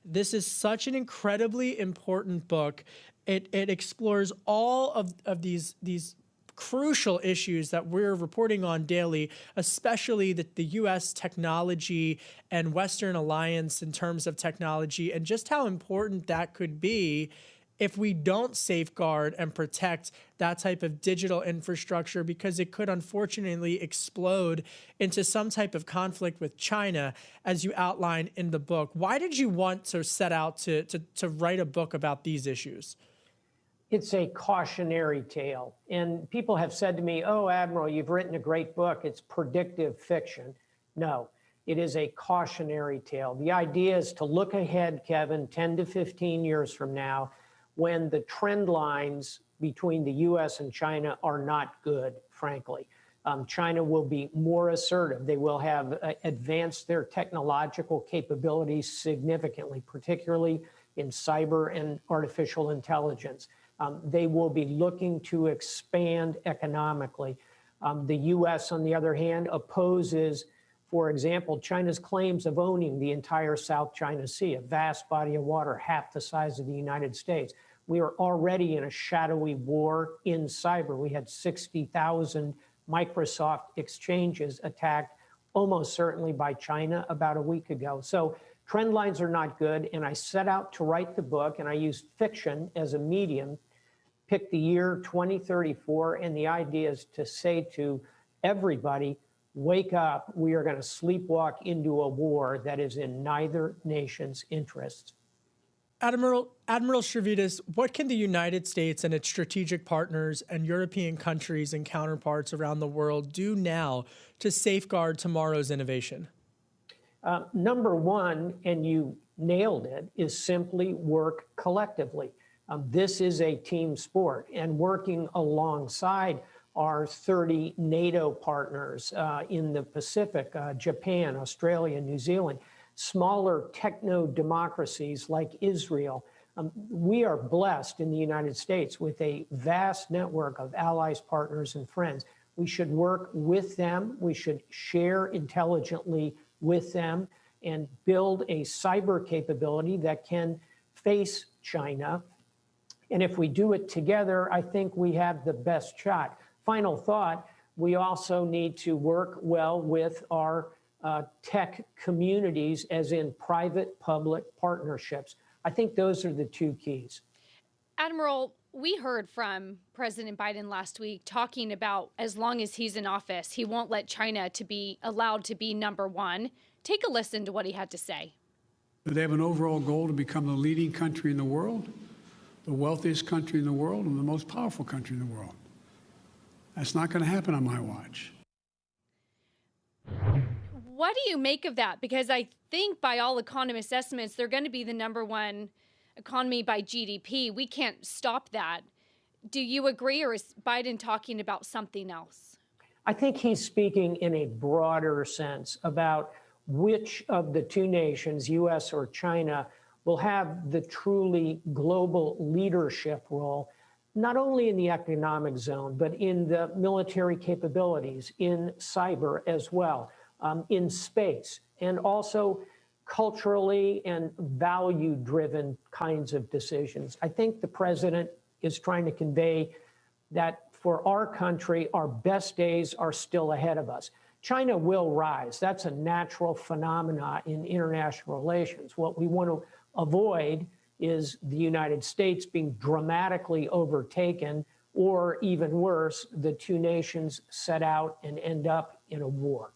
This is such an incredibly important book. It explores all of these crucial issues that we're reporting on daily, especially the U.S. technology and Western alliance in terms of technology, and just how important that could be if we don't safeguard and protect that type of digital infrastructure, because it could unfortunately explode into some type of conflict with China, as you outline in the book. Why did you want to set out to write a book about these issues? It's a cautionary tale. And people have said to me, oh, Admiral, you've written a great book. It's predictive fiction. No, it is a cautionary tale. The idea is to look ahead, Kevin, 10 to 15 years from now, when the trend lines between the U.S. and China are not good, frankly. China will be more assertive. They will have advanced their technological capabilities significantly, particularly in cyber and artificial intelligence. They will be looking to expand economically. The U.S., on the other hand, opposes, for example, China's claims of owning the entire South China Sea, a vast body of water, half the size of the United States. We are already in a shadowy war in cyber. We had 60,000 Microsoft exchanges attacked, almost certainly by China, about a week ago. So trend lines are not good, and I set out to write the book, and I used fiction as a medium, picked the year 2034, and the idea is to say to everybody, wake up, we are going to sleepwalk into a war that is in neither nation's interests. Admiral Stavridis, what can the United States and its strategic partners and European countries and counterparts around the world do now to safeguard tomorrow's innovation? Number one, and you nailed it, is simply work collectively. This is a team sport, and working alongside our 30 NATO partners in the Pacific, Japan, Australia, New Zealand, smaller techno-democracies like Israel. We are blessed in the United States with a vast network of allies, partners, and friends. We should work with them. We should share intelligently with them and build a cyber capability that can face China. And if we do it together, I think we have the best shot. Final thought, we also need to work well with our tech communities, as in private-public partnerships. I think those are the two keys. Admiral, we heard from President Biden last week talking about as long as he's in office, he won't let China to be allowed to be number one. Take a listen to what he had to say. They have an overall goal to become the leading country in the world, the wealthiest country in the world, and the most powerful country in the world. That's not going to happen on my watch. What do you make of that? Because I think by all economist estimates, they're going to be the number one economy by GDP. We can't stop that. Do you agree, or is Biden talking about something else? I think he's speaking in a broader sense about which of the two nations, U.S. or China, will have the truly global leadership role, not only in the economic zone, but in the military capabilities, in cyber as well, in space, and also culturally and value-driven kinds of decisions. I think the president is trying to convey that for our country, our best days are still ahead of us. China will rise. That's a natural phenomena in international relations. What we want to avoid is the United States being dramatically overtaken, or even worse, the two nations set out and end up in a war.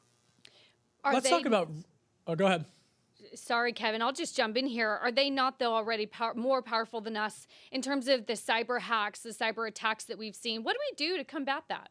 Let's talk about, oh, go ahead. Sorry, Kevin, I'll just jump in here. Are they not, though, already more powerful than us in terms of the cyber hacks, the cyber attacks that we've seen? What do we do to combat that?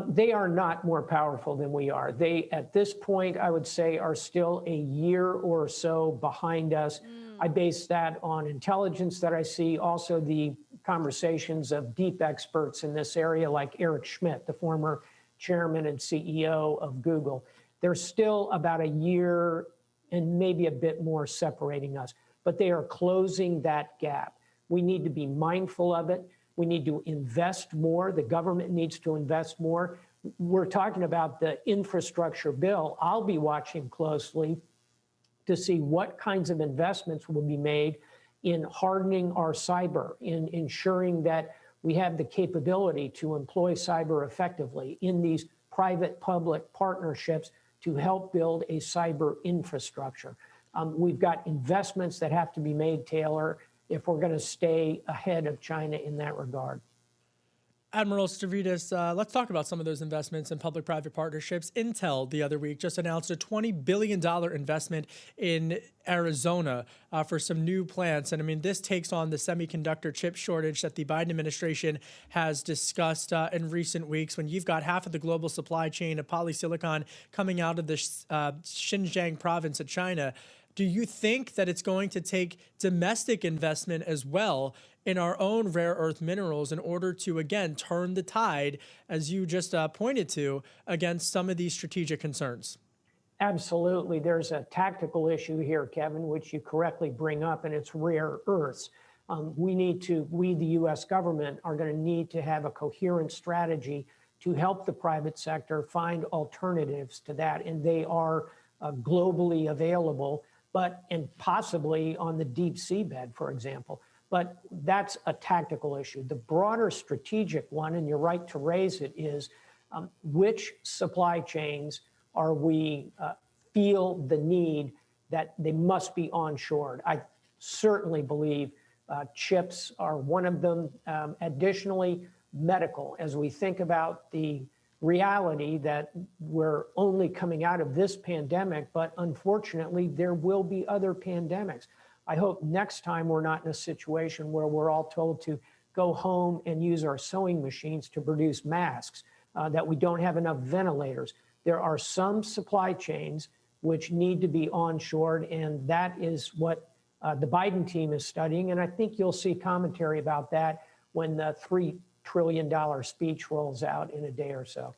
They are not more powerful than we are. They, at this point, I would say, are still a year or so behind us. I base that on intelligence that I see, also the conversations of deep experts in this area, like Eric Schmidt, the former chairman and CEO of Google. There's still about a year and maybe a bit more separating us, but they are closing that gap. We need to be mindful of it. We need to invest more. The government needs to invest more. We're talking about the infrastructure bill. I'll be watching closely to see what kinds of investments will be made in hardening our cyber, in ensuring that we have the capability to employ cyber effectively in these private-public partnerships to help build a cyber infrastructure. We've got investments that have to be made, Taylor, if we're going to stay ahead of China in that regard. Admiral Stavridis, let's talk about some of those investments in public-private partnerships. Intel the other week just announced a $20 billion investment in Arizona for some new plants. And I mean, this takes on the semiconductor chip shortage that the Biden administration has discussed in recent weeks, when you've got half of the global supply chain of polysilicon coming out of the Xinjiang province of China. Do you think that it's going to take domestic investment as well in our own rare earth minerals in order to, again, turn the tide, as you just pointed to, against some of these strategic concerns? Absolutely. There's a tactical issue here, Kevin, which you correctly bring up, and it's rare earths. We, the U.S. government, are going to need to have a coherent strategy to help the private sector find alternatives to that, and they are globally available, and possibly on the deep seabed, for example. But that's a tactical issue. The broader strategic one, and you're right to raise it, is which supply chains are we feel the need that they must be onshored. I certainly believe chips are one of them. Additionally, medical, as we think about the reality that we're only coming out of this pandemic, but unfortunately, there will be other pandemics. I hope next time we're not in a situation where we're all told to go home and use our sewing machines to produce masks, that we don't have enough ventilators. There are some supply chains which need to be onshored, and that is what the Biden team is studying. And I think you'll see commentary about that when the $3 trillion speech rolls out in a day or so.